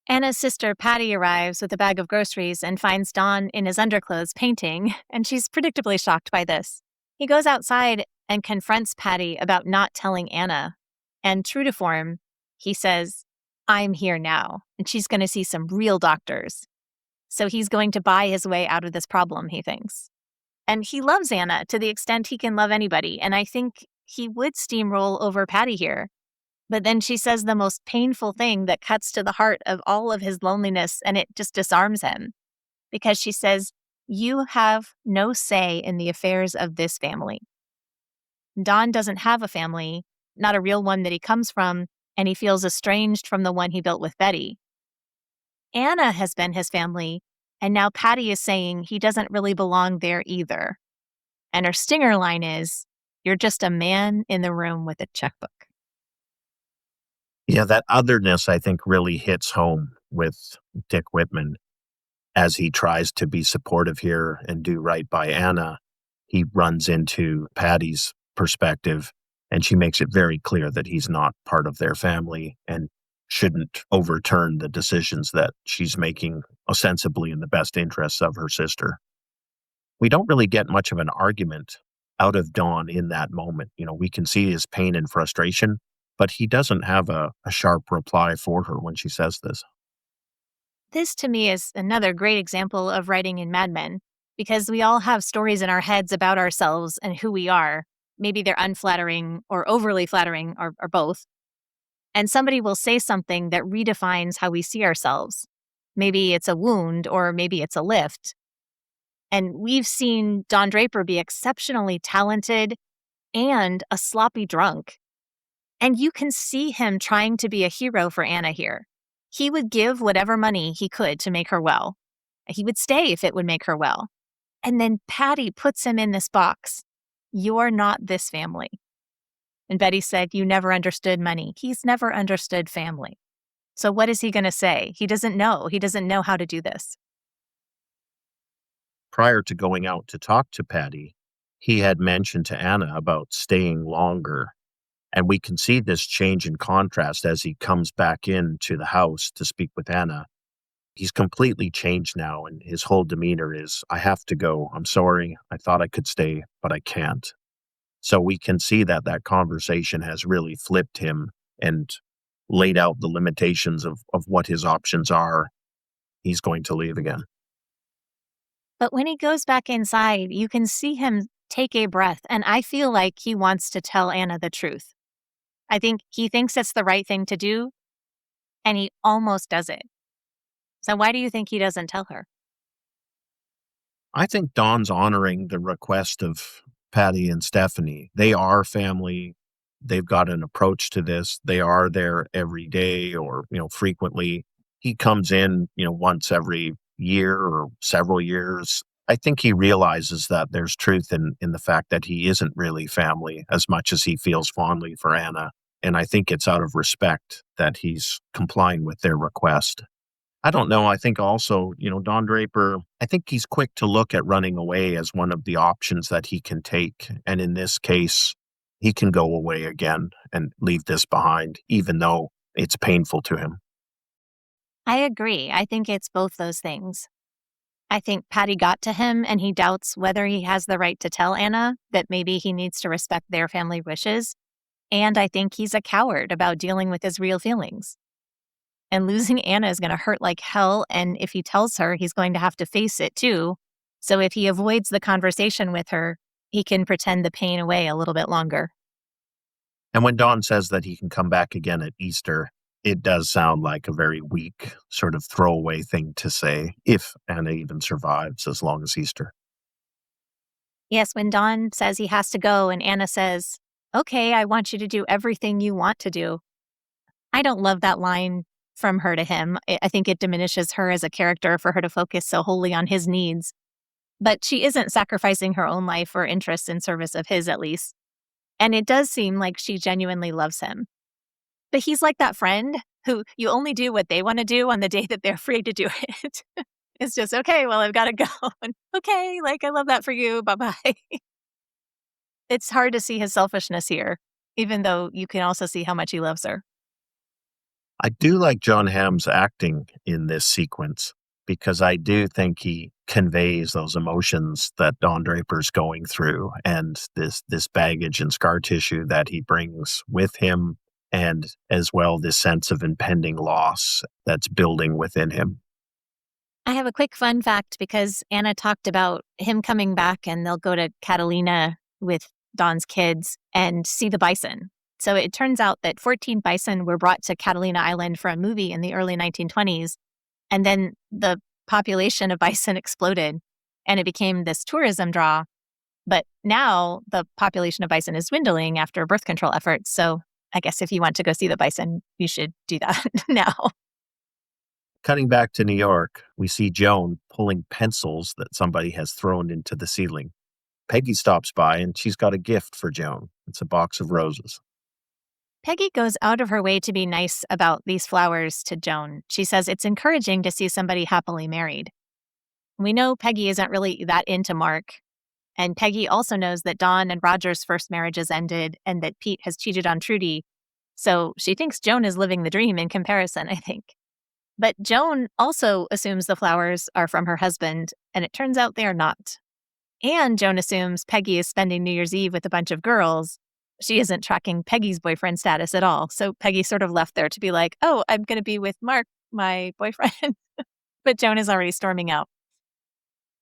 Anna's sister Patty arrives with a bag of groceries and finds Don in his underclothes painting, and she's predictably shocked by this. He goes outside and confronts Patty about not telling Anna, and true to form, he says, "I'm here now, and she's going to see some real doctors." So he's going to buy his way out of this problem, he thinks. And he loves Anna to the extent he can love anybody, and I think he would steamroll over Patty here. But then she says the most painful thing that cuts to the heart of all of his loneliness, and it just disarms him. Because she says, "You have no say in the affairs of this family." Don doesn't have a family, not a real one that he comes from, and he feels estranged from the one he built with Betty. Anna has been his family, and now Patty is saying he doesn't really belong there either. And her stinger line is, "You're just a man in the room with a checkbook." Yeah, that otherness, I think, really hits home with Dick Whitman as he tries to be supportive here and do right by Anna. He runs into Patty's perspective, and she makes it very clear that he's not part of their family and shouldn't overturn the decisions that she's making ostensibly in the best interests of her sister. We don't really get much of an argument out of Don in that moment. We can see his pain and frustration, but he doesn't have a sharp reply for her when she says this. This to me is another great example of writing in Mad Men, because we all have stories in our heads about ourselves and who we are. Maybe they're unflattering or overly flattering or both. And somebody will say something that redefines how we see ourselves. Maybe it's a wound or maybe it's a lift. And we've seen Don Draper be exceptionally talented and a sloppy drunk. And you can see him trying to be a hero for Anna here. He would give whatever money he could to make her well. He would stay if it would make her well. And then Patty puts him in this box. "You're not this family." And Betty said, "You never understood money." He's never understood family. So what is he going to say? He doesn't know. He doesn't know how to do this. Prior to going out to talk to Patty, he had mentioned to Anna about staying longer. And we can see this change in contrast as he comes back into the house to speak with Anna. He's completely changed now, and his whole demeanor is, "I have to go. I'm sorry. I thought I could stay, but I can't." So we can see that that conversation has really flipped him and laid out the limitations of what his options are. He's going to leave again. But when he goes back inside, you can see him take a breath, and I feel like he wants to tell Anna the truth. I think he thinks it's the right thing to do, and he almost does it. So why do you think he doesn't tell her? I think Don's honoring the request of Patty and Stephanie. They are family. They've got an approach to this. They are there every day or, frequently. He comes in, once every year or several years. I think he realizes that there's truth in the fact that he isn't really family as much as he feels fondly for Anna. And I think it's out of respect that he's complying with their request. I don't know. I think also, Don Draper, I think he's quick to look at running away as one of the options that he can take. And in this case, he can go away again and leave this behind, even though it's painful to him. I agree. I think it's both those things. I think Patty got to him and he doubts whether he has the right to tell Anna that maybe he needs to respect their family wishes. And I think he's a coward about dealing with his real feelings. And losing Anna is going to hurt like hell. And if he tells her, he's going to have to face it too. So if he avoids the conversation with her, he can pretend the pain away a little bit longer. And when Don says that he can come back again at Easter, it does sound like a very weak sort of throwaway thing to say, if Anna even survives as long as Easter. Yes, when Don says he has to go and Anna says, "Okay, I want you to do everything you want to do." I don't love that line from her to him. I think it diminishes her as a character for her to focus so wholly on his needs. But she isn't sacrificing her own life or interests in service of his, at least. And it does seem like she genuinely loves him. But he's like that friend who you only do what they want to do on the day that they're free to do it. It's just, okay, well, I've got to go. And, okay, like, I love that for you. Bye-bye. It's hard to see his selfishness here, even though you can also see how much he loves her. I do like John Hamm's acting in this sequence because I do think he conveys those emotions that Don Draper's going through and this baggage and scar tissue that he brings with him, and as well this sense of impending loss that's building within him. I have a quick fun fact because Anna talked about him coming back and they'll go to Catalina with Don's kids and see the bison. So it turns out that 14 bison were brought to Catalina Island for a movie in the early 1920s. And then the population of bison exploded and it became this tourism draw. But now the population of bison is dwindling after birth control efforts. So I guess if you want to go see the bison, you should do that now. Cutting back to New York, we see Joan pulling pencils that somebody has thrown into the ceiling. Peggy stops by and she's got a gift for Joan. It's a box of roses. Peggy goes out of her way to be nice about these flowers to Joan. She says it's encouraging to see somebody happily married. We know Peggy isn't really that into Mark. And Peggy also knows that Don and Roger's first marriages ended and that Pete has cheated on Trudy. So she thinks Joan is living the dream in comparison, I think. But Joan also assumes the flowers are from her husband, and it turns out they are not. And Joan assumes Peggy is spending New Year's Eve with a bunch of girls. She isn't tracking Peggy's boyfriend status at all. So Peggy sort of left there to be like, oh, I'm going to be with Mark, my boyfriend. But Joan is already storming out.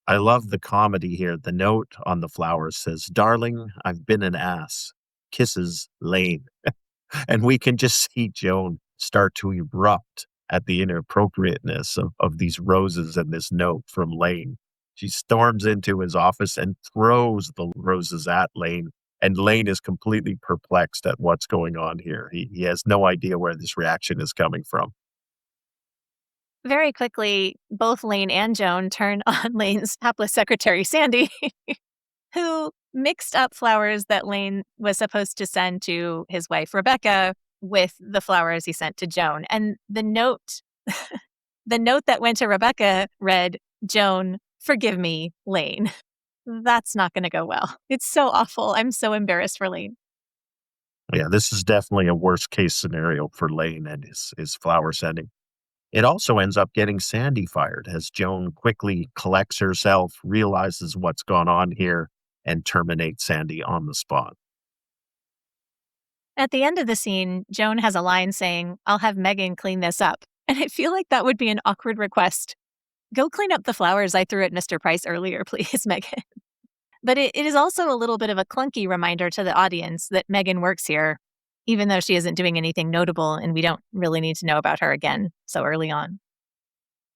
I love the comedy here. The note on the flowers says, "Darling, I've been an ass. Kisses, Lane." And we can just see Joan start to erupt at the inappropriateness of these roses and this note from Lane. She storms into his office and throws the roses at Lane. And Lane is completely perplexed at what's going on here. He has no idea where this reaction is coming from. Very quickly, both Lane and Joan turn on Lane's hapless secretary, Sandy, who mixed up flowers that Lane was supposed to send to his wife, Rebecca, with the flowers he sent to Joan. And the note, the note that went to Rebecca read, "Joan, forgive me, Lane." That's not going to go well. It's so awful. I'm so embarrassed for Lane. Yeah, this is definitely a worst case scenario for Lane and his flower sending. It also ends up getting Sandy fired as Joan quickly collects herself, realizes what's gone on here, and terminates Sandy on the spot. At the end of the scene, Joan has a line saying, "I'll have Megan clean this up." And I feel like that would be an awkward request. Go clean up the flowers I threw at Mr. Price earlier, please, Megan. But it is also a little bit of a clunky reminder to the audience that Megan works here, even though she isn't doing anything notable and we don't really need to know about her again so early on.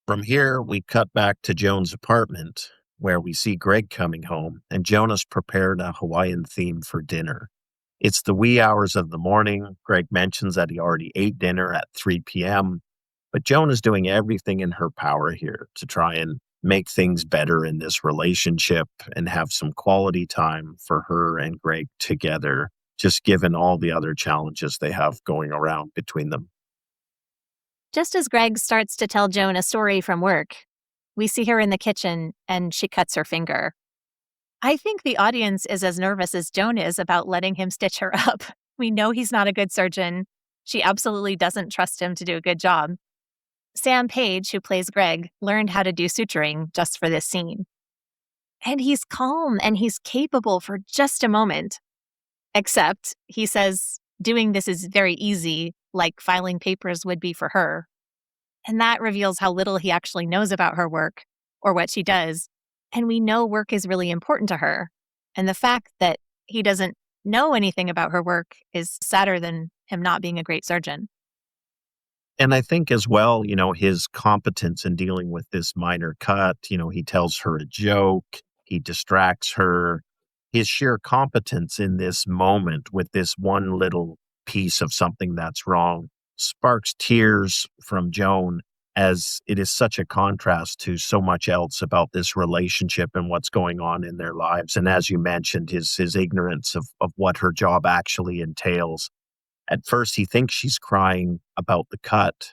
From here, we cut back to Joan's apartment, where we see Greg coming home, and Jonas prepared a Hawaiian theme for dinner. It's the wee hours of the morning. Greg mentions that he already ate dinner at 3 p.m., but Joan is doing everything in her power here to try and make things better in this relationship and have some quality time for her and Greg together, just given all the other challenges they have going around between them. Just as Greg starts to tell Joan a story from work, we see her in the kitchen and she cuts her finger. I think the audience is as nervous as Joan is about letting him stitch her up. We know he's not a good surgeon. She absolutely doesn't trust him to do a good job. Sam Page, who plays Greg, learned how to do suturing just for this scene. And he's calm and he's capable for just a moment. Except, he says, doing this is very easy, like filing papers would be for her. And that reveals how little he actually knows about her work or what she does. And we know work is really important to her. And the fact that he doesn't know anything about her work is sadder than him not being a great surgeon. And I think as well, his competence in dealing with this minor cut, he tells her a joke, he distracts her. His sheer competence in this moment with this one little piece of something that's wrong sparks tears from Joan, as it is such a contrast to so much else about this relationship and what's going on in their lives. And as you mentioned, his ignorance of what her job actually entails. At first, he thinks she's crying about the cut,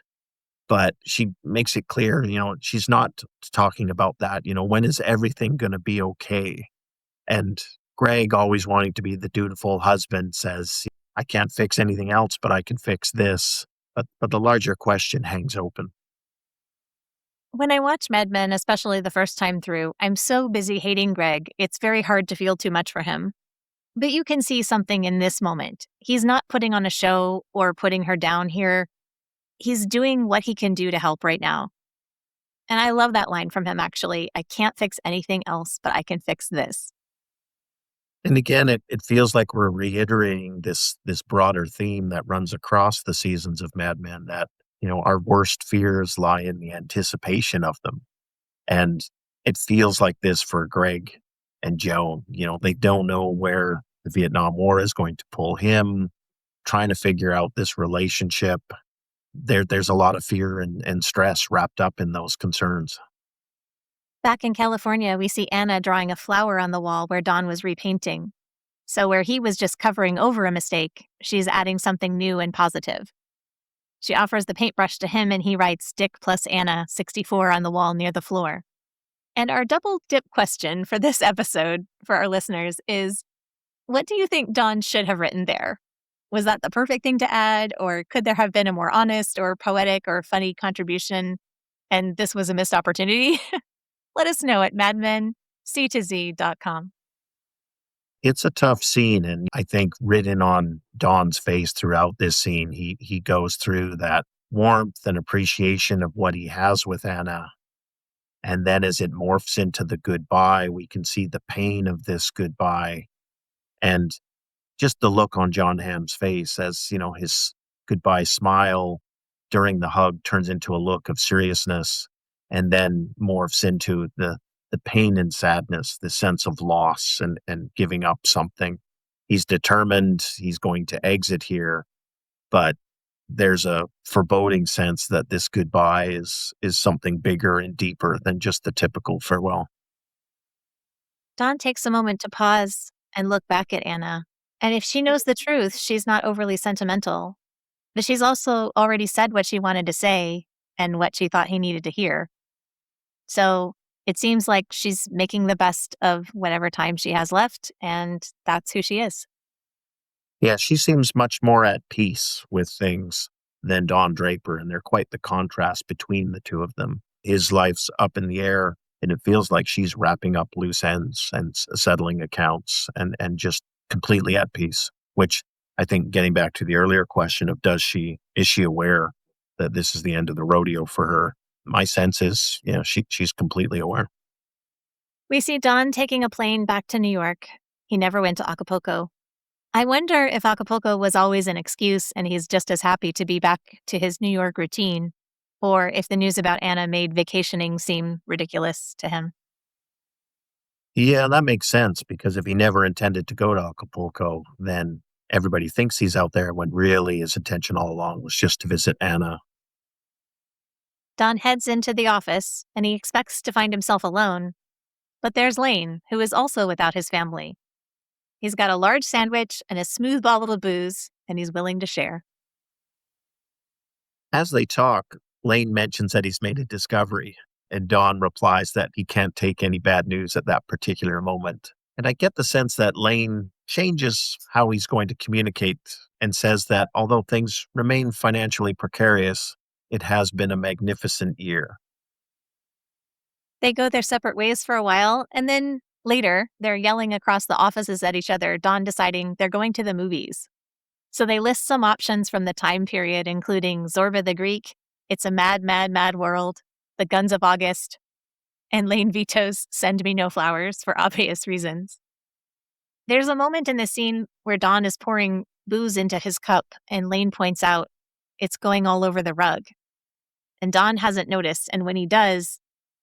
but she makes it clear, she's not talking about that. When is everything going to be okay? And Greg, always wanting to be the dutiful husband, says, I can't fix anything else, but I can fix this. But the larger question hangs open. When I watch Mad Men, especially the first time through, I'm so busy hating Greg, it's very hard to feel too much for him. But you can see something in this moment. He's not putting on a show or putting her down here. He's doing what he can do to help right now. And I love that line from him, actually. I can't fix anything else, but I can fix this. And again, it feels like we're reiterating this broader theme that runs across the seasons of Mad Men, that, our worst fears lie in the anticipation of them. And it feels like this for Greg and Joan. They don't know where the Vietnam War is going to pull him, trying to figure out this relationship. There's a lot of fear and stress wrapped up in those concerns. Back in California, we see Anna drawing a flower on the wall where Don was repainting. So where he was just covering over a mistake, she's adding something new and positive. She offers the paintbrush to him and he writes Dick plus Anna 64 on the wall near the floor. And our double dip question for this episode for our listeners is, what do you think Don should have written there? Was that the perfect thing to add, or could there have been a more honest or poetic or funny contribution and this was a missed opportunity? Let us know at madmenctozcom. It's a tough scene, and I think written on Don's face throughout this scene, he goes through that warmth and appreciation of what he has with Anna. And then as it morphs into the goodbye, we can see the pain of this goodbye. And just the look on John Hamm's face as, his goodbye smile during the hug turns into a look of seriousness and then morphs into the pain and sadness, the sense of loss and giving up something. He's determined he's going to exit here, but there's a foreboding sense that this goodbye is something bigger and deeper than just the typical farewell. Don takes a moment to pause and look back at Anna. And if she knows the truth, she's not overly sentimental. But she's also already said what she wanted to say and what she thought he needed to hear. So it seems like she's making the best of whatever time she has left, and that's who she is. Yeah, she seems much more at peace with things than Don Draper, and they're quite the contrast between the two of them. His life's up in the air, and it feels like she's wrapping up loose ends and settling accounts and just completely at peace, which I think, getting back to the earlier question of is she aware that this is the end of the rodeo for her? My sense is, she's completely aware. We see Don taking a plane back to New York. He never went to Acapulco. I wonder if Acapulco was always an excuse and he's just as happy to be back to his New York routine, or if the news about Anna made vacationing seem ridiculous to him. Yeah, that makes sense, because if he never intended to go to Acapulco, then everybody thinks he's out there when really his intention all along was just to visit Anna. Don heads into the office and he expects to find himself alone. But there's Lane, who is also without his family. He's got a large sandwich and a smooth bottle of booze, and he's willing to share. As they talk, Lane mentions that he's made a discovery, and Don replies that he can't take any bad news at that particular moment. And I get the sense that Lane changes how he's going to communicate and says that although things remain financially precarious, it has been a magnificent year. They go their separate ways for a while, and then later, they're yelling across the offices at each other, Don deciding they're going to the movies. So they list some options from the time period, including Zorba the Greek, It's a Mad, Mad, Mad World, The Guns of August, and Lane vetoes Send Me No Flowers for obvious reasons. There's a moment in the scene where Don is pouring booze into his cup, and Lane points out, it's going all over the rug. And Don hasn't noticed, and when he does,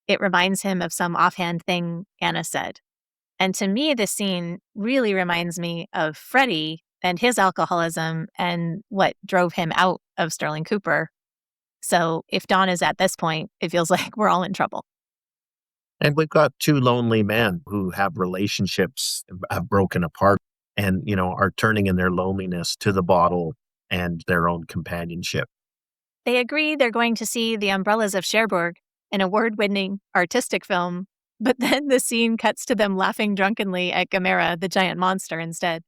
it reminds him of some offhand thing Anna said. And to me, this scene really reminds me of Freddie and his alcoholism and what drove him out of Sterling Cooper. So if Dawn is at this point, it feels like we're all in trouble. And we've got two lonely men who have relationships have broken apart and, are turning in their loneliness to the bottle and their own companionship. They agree they're going to see The Umbrellas of Cherbourg, an award-winning artistic film, but then the scene cuts to them laughing drunkenly at Gamera, the giant monster, instead.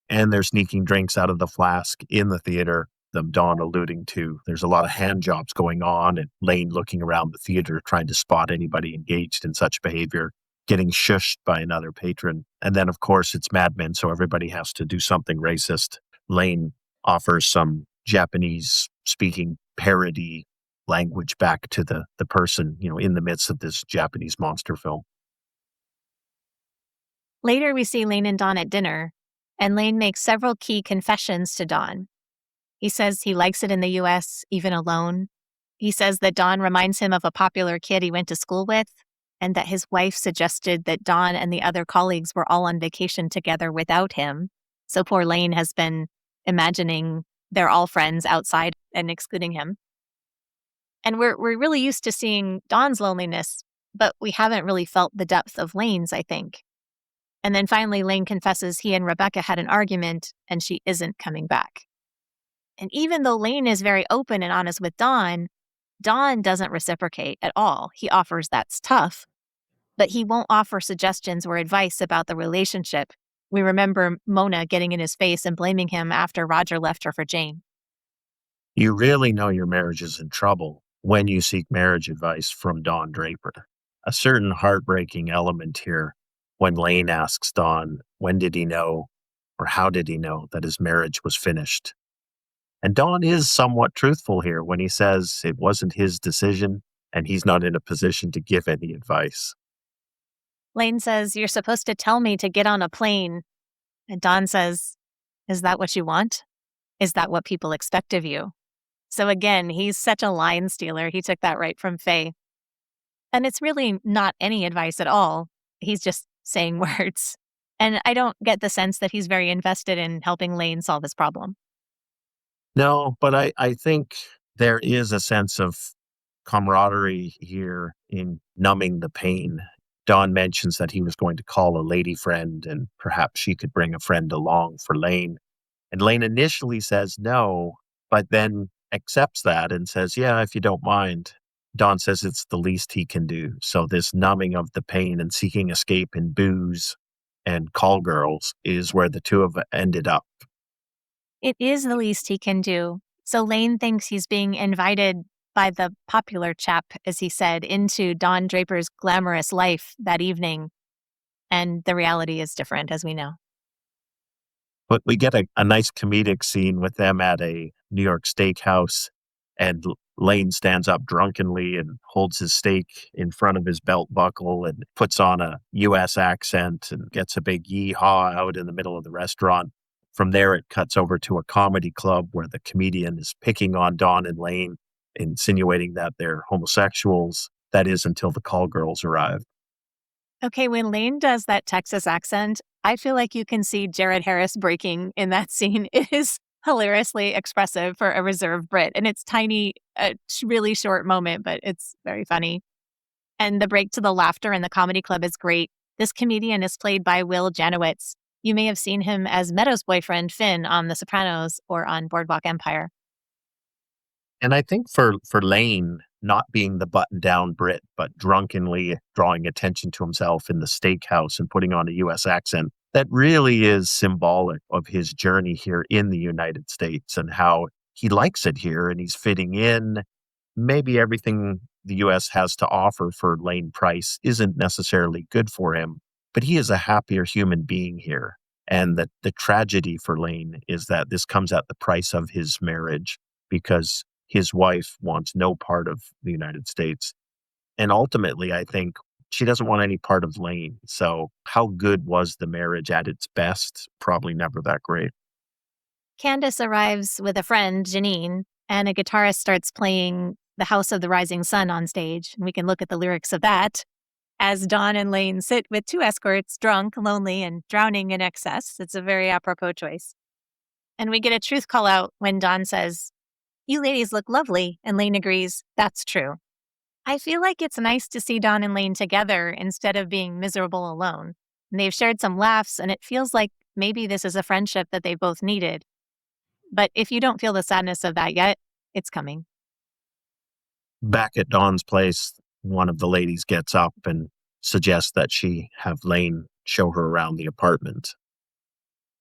And they're sneaking drinks out of the flask in the theater, them Dawn alluding to. There's a lot of hand jobs going on, and Lane looking around the theater trying to spot anybody engaged in such behavior, getting shushed by another patron. And then, of course, it's Mad Men, so everybody has to do something racist. Lane offers some Japanese speaking parody language back to the person, in the midst of this Japanese monster film. Later, we see Lane and Dawn at dinner, and Lane makes several key confessions to Dawn. He says he likes it in the U.S., even alone. He says that Dawn reminds him of a popular kid he went to school with, and that his wife suggested that Dawn and the other colleagues were all on vacation together without him. So poor Lane has been imagining they're all friends outside and excluding him. And we're really used to seeing Dawn's loneliness, but we haven't really felt the depth of Lane's, I think. And then finally, Lane confesses he and Rebecca had an argument and she isn't coming back. And even though Lane is very open and honest with Dawn doesn't reciprocate at all. He offers that's tough, but he won't offer suggestions or advice about the relationship. We remember Mona getting in his face and blaming him after Roger left her for Jane. You really know your marriage is in trouble when you seek marriage advice from Dawn Draper. A certain heartbreaking element here when Lane asks Dawn, when did he know or how did he know that his marriage was finished? And Dawn is somewhat truthful here when he says it wasn't his decision and he's not in a position to give any advice. Lane says, "You're supposed to tell me to get on a plane." And Dawn says, "Is that what you want? Is that what people expect of you?" So again, he's such a line stealer. He took that right from Faye. And it's really not any advice at all. He's just saying words. And I don't get the sense that he's very invested in helping Lane solve his problem. No, but I think there is a sense of camaraderie here in numbing the pain. Dawn mentions that he was going to call a lady friend and perhaps she could bring a friend along for Lane. And Lane initially says no, but then accepts that and says, yeah, if you don't mind. Dawn says it's the least he can do. So this numbing of the pain and seeking escape in booze and call girls is where the two of ended up. It is the least he can do. So Lane thinks he's being invited by the popular chap, as he said, into Dawn Draper's glamorous life that evening. And the reality is different, as we know. But we get a nice comedic scene with them at a New York steakhouse, and Lane stands up drunkenly and holds his steak in front of his belt buckle and puts on a U.S. accent and gets a big yee-haw out in the middle of the restaurant. From there, it cuts over to a comedy club where the comedian is picking on Dawn and Lane, insinuating that they're homosexuals. That is until the call girls arrive. Okay, when Lane does that Texas accent, I feel like you can see Jared Harris breaking in that scene. It is hilariously expressive for a reserve Brit, and it's tiny, a really short moment, but it's very funny. And the break to the laughter in the comedy club is great. This comedian is played by Will Janowitz. You may have seen him as Meadows' boyfriend, Finn, on The Sopranos or on Boardwalk Empire. And I think for Lane, not being the button-down Brit, but drunkenly drawing attention to himself in the steakhouse and putting on a U.S. accent, that really is symbolic of his journey here in the United States and how he likes it here and he's fitting in. Maybe everything the U.S. has to offer for Lane Price isn't necessarily good for him, but he is a happier human being here. And that the tragedy for Lane is that this comes at the price of his marriage because his wife wants no part of the United States. And ultimately, I think she doesn't want any part of Lane. So how good was the marriage at its best? Probably never that great. Candace arrives with a friend, Janine, and a guitarist starts playing The House of the Rising Sun on stage. And we can look at the lyrics of that. As Dawn and Lane sit with two escorts, drunk, lonely, and drowning in excess. It's a very apropos choice. And we get a truth call out when Dawn says, You ladies look lovely, and Lane agrees, that's true. I feel like it's nice to see Dawn and Lane together instead of being miserable alone. And they've shared some laughs, and it feels like maybe this is a friendship that they both needed. But if you don't feel the sadness of that yet, it's coming. Back at Dawn's place, one of the ladies gets up and suggests that she have Lane show her around the apartment.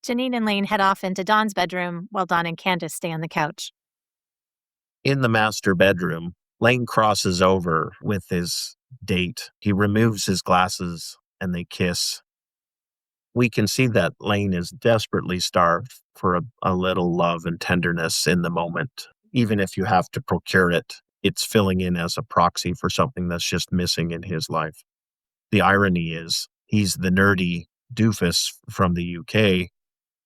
Janine and Lane head off into Dawn's bedroom while Dawn and Candace stay on the couch. In the master bedroom, Lane crosses over with his date. He removes his glasses and they kiss. We can see that Lane is desperately starved for a little love and tenderness in the moment. Even if you have to procure it, it's filling in as a proxy for something that's just missing in his life. The irony is he's the nerdy doofus from the UK,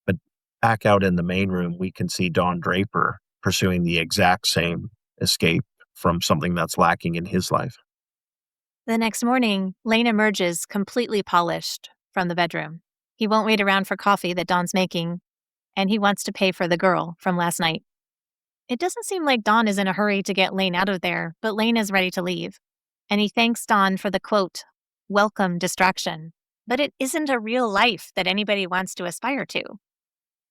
but back out in the main room, we can see Don Draper pursuing the exact same escape from something that's lacking in his life. The next morning, Lane emerges completely polished from the bedroom. He won't wait around for coffee that Dawn's making, and he wants to pay for the girl from last night. It doesn't seem like Dawn is in a hurry to get Lane out of there, but Lane is ready to leave. And he thanks Dawn for the quote, welcome distraction. But it isn't a real life that anybody wants to aspire to.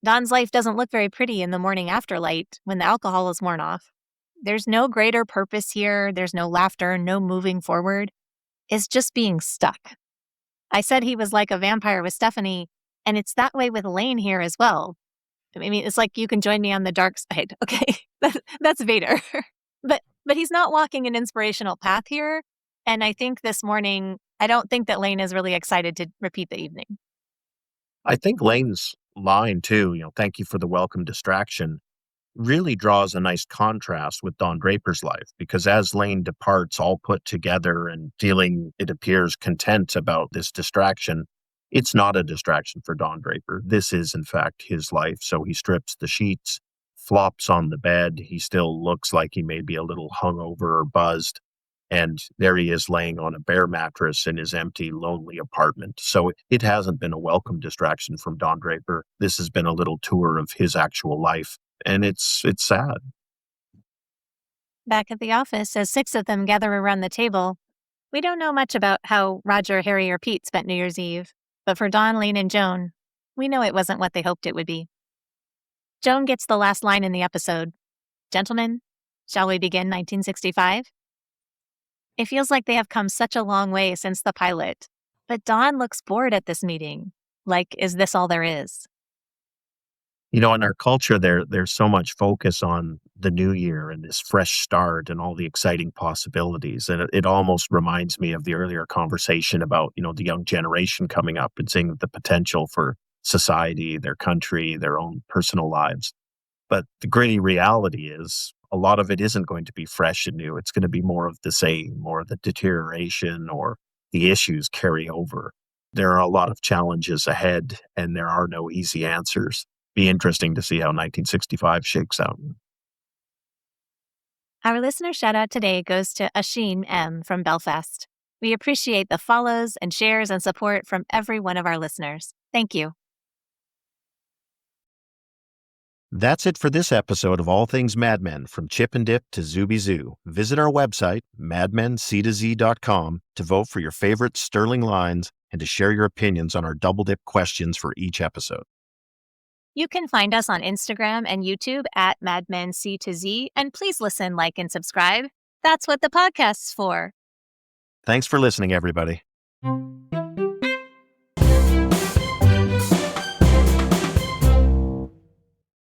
Dawn's life doesn't look very pretty in the morning after light when the alcohol is worn off. There's no greater purpose here. There's no laughter, no moving forward. It's just being stuck. I said he was like a vampire with Stephanie, and it's that way with Lane here as well. I mean, it's like you can join me on the dark side. Okay, that's Vader. but he's not walking an inspirational path here. And I think this morning, I don't think that Lane is really excited to repeat the evening. I think Lane's line too, thank you for the welcome distraction, really draws a nice contrast with Don Draper's life, because as Lane departs all put together and feeling, it appears, content about this distraction, it's not a distraction for Don Draper. This is, in fact, his life. So he strips the sheets, flops on the bed. He still looks like he may be a little hungover or buzzed. And there he is laying on a bare mattress in his empty, lonely apartment. So it hasn't been a welcome distraction from Don Draper. This has been a little tour of his actual life. And it's sad. Back at the office, as 6 of them gather around the table, we don't know much about how Roger, Harry, or Pete spent New Year's Eve. But for Dawn, Lane, and Joan, we know it wasn't what they hoped it would be. Joan gets the last line in the episode. Gentlemen, shall we begin 1965? It feels like they have come such a long way since the pilot. But Dawn looks bored at this meeting. Like, is this all there is? In our culture, there's so much focus on the new year and this fresh start and all the exciting possibilities. And it almost reminds me of the earlier conversation about, the young generation coming up and seeing the potential for society, their country, their own personal lives. But the gritty reality is a lot of it isn't going to be fresh and new. It's going to be more of the same, more of the deterioration, or the issues carry over. There are a lot of challenges ahead and there are no easy answers. Be interesting to see how 1965 shakes out. Our listener shout out today goes to Asheen M. from Belfast. We appreciate the follows and shares and support from every one of our listeners. Thank you. That's it for this episode of All Things Mad Men, from Chip and Dip to Zooby Zoo. Visit our website, madmenctozee.com, to vote for your favorite Sterling lines and to share your opinions on our double dip questions for each episode. You can find us on Instagram and YouTube at MadmenC2Z, and please listen, like, and subscribe. That's what the podcast's for. Thanks for listening, everybody.